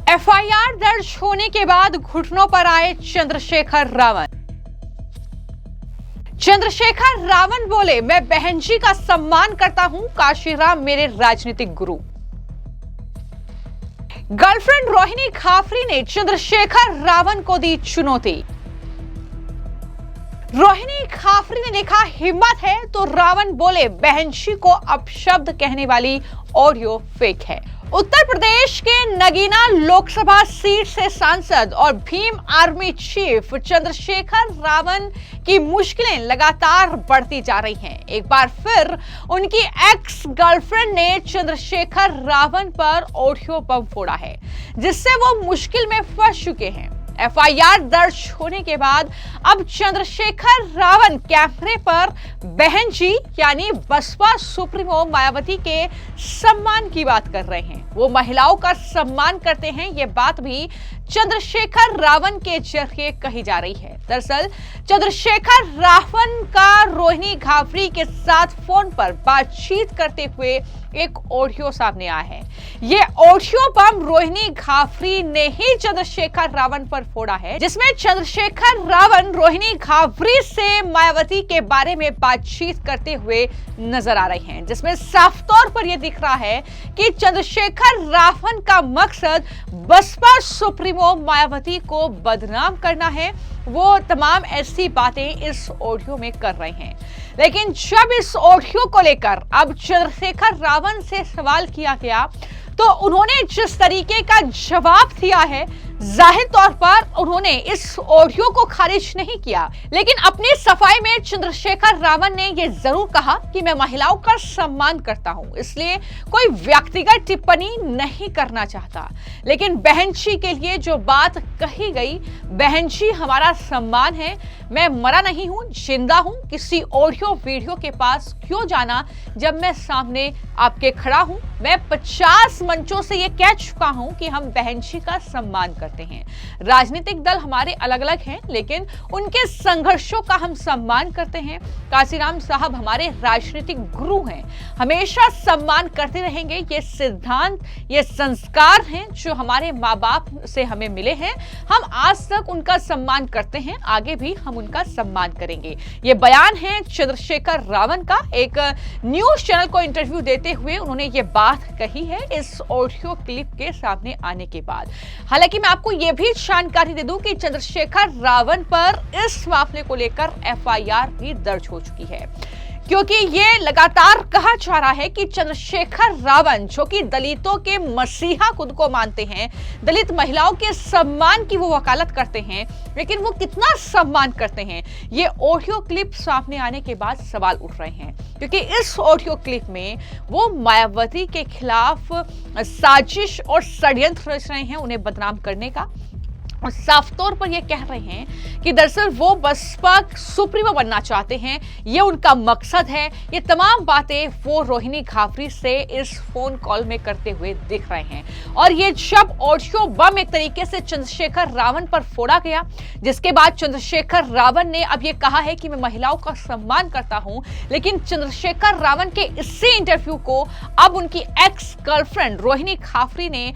FIR दर्ज होने के बाद घुटनों पर आए चंद्रशेखर रावण। चंद्रशेखर रावण बोले, मैं बहन जी का सम्मान करता हूं, काशीराम मेरे राजनीतिक गुरु। गर्लफ्रेंड रोहिणी खाफरी ने चंद्रशेखर रावण को दी चुनौती। रोहिणी खाफरी ने लिखा, हिम्मत है तो रावण बोले बहन जी को अपशब्द कहने वाली ऑडियो फेक है। उत्तर प्रदेश के नगीना लोकसभा सीट से सांसद और भीम आर्मी चीफ चंद्रशेखर रावण की मुश्किलें लगातार बढ़ती जा रही हैं। एक बार फिर उनकी एक्स गर्लफ्रेंड ने चंद्रशेखर रावण पर ऑडियो बम फोड़ा है, जिससे वो मुश्किल में फंस चुके हैं। एफआईआर दर्ज होने के बाद अब चंद्रशेखर रावण कैमरे पर बहन जी यानी बसपा सुप्रीमो मायावती के सम्मान की बात कर रहे हैं। वो महिलाओं का सम्मान करते हैं, ये बात भी चंद्रशेखर रावण के जरिए कही जा रही है। दरअसल चंद्रशेखर रावण का रोहिणी खाफरी के साथ फोन पर बातचीत करते हुए एक ऑडियो सामने आया है। ये ऑडियो बम रोहिणी खाफरी ने ही चंद्रशेखर रावण पर फोड़ा है, जिसमें चंद्रशेखर रावण रोहिणी खाफरी से मायावती के बारे में बातचीत करते हुए नजर आ रहे हैं, जिसमें साफ तौर पर यह दिख रहा है कि चंद्रशेखर रावण का मकसद बसपा सुप्रीमो मायावती को बदनाम करना है। वो तमाम ऐसी बातें इस ऑडियो में कर रहे हैं। लेकिन जब इस ऑडियो को लेकर अब चंद्रशेखर रावण से सवाल किया गया तो उन्होंने जिस तरीके का जवाब दिया है, जाहिर तौर पर उन्होंने इस ऑडियो को खारिज नहीं किया, लेकिन अपनी सफाई में चंद्रशेखर रावण ने यह जरूर कहा कि मैं महिलाओं का सम्मान करता हूं, इसलिए कोई व्यक्तिगत टिप्पणी नहीं करना चाहता। लेकिन बहन जी के लिए जो बात कही गई, बहन जी हमारा सम्मान है, मैं मरा नहीं हूं, जिंदा हूं, किसी ऑडियो वीडियो के पास क्यों जाना जब मैं सामने आपके खड़ा हूं। मैं 50 मंचों से यह कह चुका हूं कि हम बहन जी का सम्मान करते हैं। राजनीतिक दल हमारे अलग अलग हैं, लेकिन उनके संघर्षों का हम सम्मान करते हैं। काशीराम साहब हमारे राजनीतिक गुरु हैं, हमेशा सम्मान करते रहेंगे। ये सिद्धांत, ये संस्कार हैं जो हमारे माँ बाप से हमें मिले हैं। हम आज तक उनका सम्मान करते हैं, आगे भी हम उनका सम्मान करेंगे। ये बयान है चंद्रशेखर रावण का। एक न्यूज चैनल को इंटरव्यू देते हुए उन्होंने ये बात कही है इस ऑडियो क्लिप के सामने आने के बाद। हालांकि मैं आपको यह भी जानकारी दे दूं कि चंद्रशेखर रावण पर इस मामले को लेकर एफआईआर भी दर्ज हो चुकी है, क्योंकि ये लगातार कहा जा रहा है कि चंद्रशेखर रावण, जो कि दलितों के मसीहा खुद को मानते हैं, दलित महिलाओं के सम्मान की वो वकालत करते हैं, लेकिन वो कितना सम्मान करते हैं, ये ऑडियो क्लिप सामने आने के बाद सवाल उठ रहे हैं। क्योंकि इस ऑडियो क्लिप में वो मायावती के खिलाफ साजिश और षड्यंत्र रच रहे हैं उन्हें बदनाम करने का, और साफ तौर पर यह कह रहे हैं कि दरअसल वो बसपा सुप्रीमो बनना चाहते हैं, ये उनका मकसद है। ये तमाम बातें वो रोहिणी खाफरी से इस फोन कॉल में करते हुए दिख रहे हैं। और ये जब ऑडियो बम एक तरीके से चंद्रशेखर रावण पर फोड़ा गया, जिसके बाद चंद्रशेखर रावण ने अब ये कहा है कि मैं महिलाओं का सम्मान करता हूं, लेकिन चंद्रशेखर रावण के इसी इंटरव्यू को अब उनकी एक्स गर्लफ्रेंड रोहिणी खाफरी ने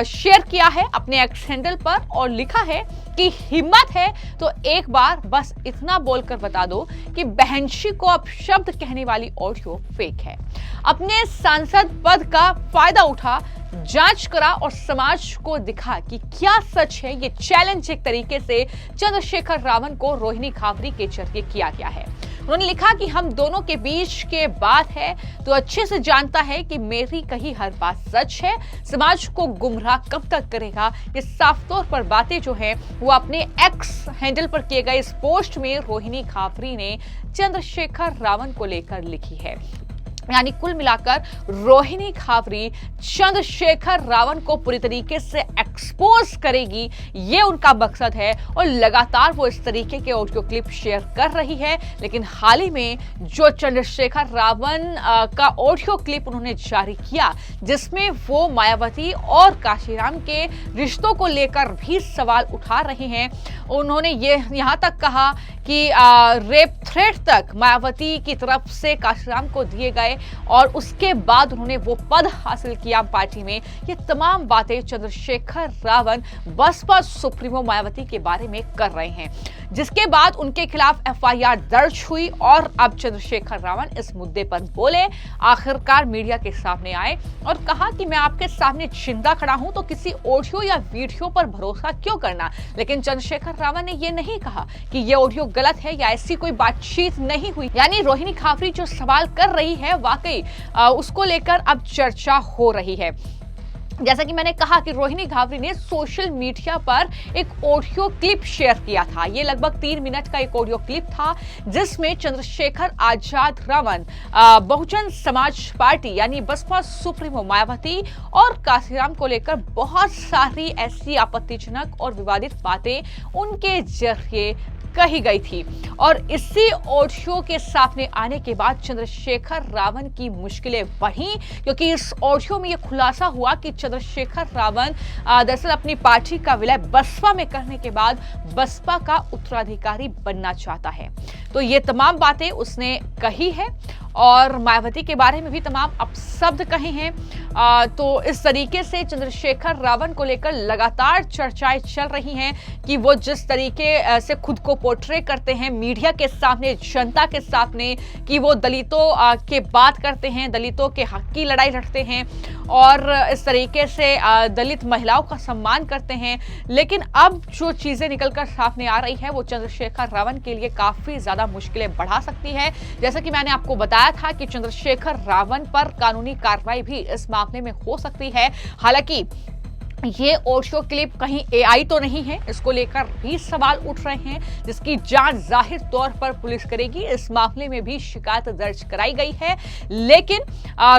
शेयर किया है अपने एक्स हैंडल पर और लिखा है कि हिम्मत है तो एक बार बस इतना बोलकर बता दो कि बहन जी को अपशब्द कहने वाली ऑडियो फेक है। अपने सांसद पद का फायदा उठा, जांच करा और समाज को दिखा कि क्या सच है। ये चैलेंज एक तरीके से चंद्रशेखर रावण को रोहिणी खाफरी के जरिए किया गया है। उन्होंने लिखा कि हम दोनों के बीच के बात है तो अच्छे से जानता है कि मेरी कही हर बात सच है। समाज को गुमराह कब तक करेगा, ये साफ तौर पर बातें जो है वो अपने एक्स हैंडल पर किए गए इस पोस्ट में रोहिणी खाफरी ने चंद्रशेखर रावण को लेकर लिखी है। यानी कुल मिलाकर रोहिणी खाफरी चंद्रशेखर रावण को पूरी तरीके से एक्सपोज करेगी, ये उनका मकसद है। और लगातार वो इस तरीके के ऑडियो क्लिप शेयर कर रही है। लेकिन हाल ही में जो चंद्रशेखर रावण का ऑडियो क्लिप उन्होंने जारी किया, जिसमें वो मायावती और काशीराम के रिश्तों को लेकर भी सवाल उठा रहे हैं। उन्होंने ये यहाँ तक कहा कि रेप थ्रेट तक मायावती की तरफ से काशीराम को दिए गए और उसके बाद उन्होंने वो पद हासिल किया पार्टी में। ये तमाम बातें चंद्रशेखर रावण बसपा सुप्रीमो मायावती के बारे में कर रहे हैं, जिसके बाद उनके खिलाफ एफआईआर दर्ज हुई और अब चंद्रशेखर रावण इस मुद्दे पर बोले, आखिरकार मीडिया के सामने आए और कहा कि मैं आपके सामने जिंदा खड़ा हूं तो किसी ऑडियो या वीडियो पर भरोसा क्यों करना। लेकिन चंद्रशेखर रावण ने यह नहीं कहा कि यह ऑडियो गलत है या ऐसी कोई बातचीत नहीं हुई। यानी रोहिणी खाफरी जो सवाल कर रही है वाकई उसको लेकर अब चर्चा हो रही है। जैसा कि मैंने कहा कि रोहिणी खाफरी ने सोशल मीडिया पर एक ऑडियो क्लिप शेयर किया था। ये लगभग 3 मिनट का एक ऑडियो क्लिप था जिसमें चंद्रशेखर आजाद रावण बहुजन समाज पार्टी यानी बसपा सुप्रीमो मायावती और काशीराम को लेकर बहुत सारी ऐसी आपत्तिजनक और विवादित बातें उनके जरिए कही गई थी। और इसी ऑडियो के सामने आने के बाद चंद्रशेखर रावण की मुश्किलें बढ़ी, क्योंकि इस ऑडियो में यह खुलासा हुआ कि चंद्रशेखर रावण दरअसल अपनी पार्टी का विलय बसपा में करने के बाद बसपा का उत्तराधिकारी बनना चाहता है। तो ये तमाम बातें उसने कही है और मायावती के बारे में भी तमाम अपशब्द कहे हैं। तो इस तरीके से चंद्रशेखर रावण को लेकर लगातार चर्चाएं चल रही हैं कि वो जिस तरीके से खुद को पोर्ट्रे करते हैं मीडिया के सामने, जनता के सामने, कि वो दलितों के बात करते हैं, दलितों के हक की लड़ाई लड़ते हैं और इस तरीके से दलित महिलाओं का सम्मान करते हैं। लेकिन अब जो चीजें निकलकर सामने आ रही है वो चंद्रशेखर रावण के लिए काफी ज्यादा मुश्किलें बढ़ा सकती है। जैसा कि मैंने आपको बताया था कि चंद्रशेखर रावण पर कानूनी कार्रवाई भी इस मामले में हो सकती है। हालांकि ये ऑडियो क्लिप कहीं एआई तो नहीं है, इसको लेकर भी सवाल उठ रहे हैं, जिसकी जांच जाहिर तौर पर पुलिस करेगी। इस मामले में भी शिकायत दर्ज कराई गई है। लेकिन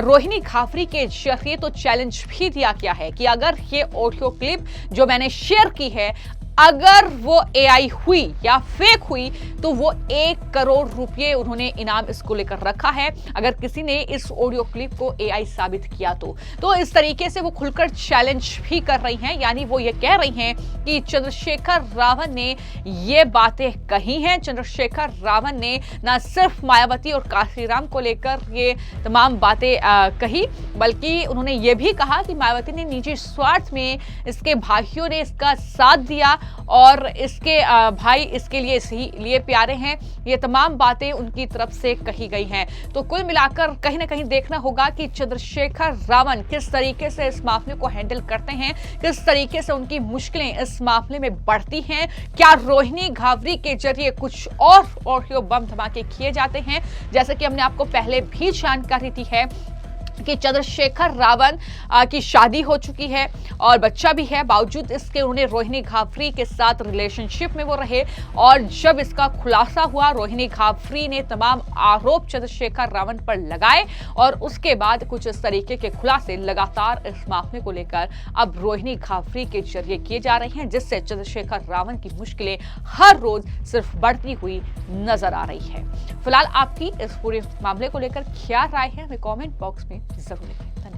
रोहिणी खाफरी के जरिए तो चैलेंज भी दिया गया है कि अगर ये ऑडियो क्लिप जो मैंने शेयर की है अगर वो एआई हुई या फेक हुई तो वो 1 करोड़ रुपए उन्होंने इनाम इसको लेकर रखा है, अगर किसी ने इस ऑडियो क्लिप को एआई साबित किया तो इस तरीके से वो खुलकर चैलेंज भी कर रही हैं। यानी वो ये कह रही हैं कि चंद्रशेखर रावण ने ये बातें कही हैं। चंद्रशेखर रावण ने न सिर्फ मायावती और काशीराम को लेकर ये तमाम बातें कही, बल्कि उन्होंने ये भी कहा कि मायावती ने निजी स्वार्थ में इसके भाइयों ने इसका साथ दिया और इसके भाई इसके लिए इसलिए प्यारे हैं। ये तमाम बातें उनकी तरफ से कही गई हैं। तो कुल मिलाकर कहीं ना कहीं देखना होगा कि चंद्रशेखर रावण किस तरीके से इस मामले को हैंडल करते हैं, किस तरीके से उनकी मुश्किलें इस मामले में बढ़ती हैं। क्या रोहिणी खाफरी के जरिए कुछ और ऑडियो बम धमाके किए जाते हैं, जैसे कि हमने आपको पहले भी जानकारी दी है कि चंद्रशेखर रावण की शादी हो चुकी है और बच्चा भी है, बावजूद इसके उन्होंने रोहिणी खाफरी के साथ रिलेशनशिप में वो रहे। और जब इसका खुलासा हुआ, रोहिणी खाफरी ने तमाम आरोप चंद्रशेखर रावण पर लगाए और उसके बाद कुछ इस तरीके के खुलासे लगातार इस मामले को लेकर अब रोहिणी खाफरी के जरिए किए जा रहे हैं, जिससे चंद्रशेखर रावण की मुश्किलें हर रोज सिर्फ बढ़ती हुई नजर आ रही है। फिलहाल आपकी इस पूरे मामले को लेकर क्या राय है हमें कमेंट बॉक्स में जरूर लिखें।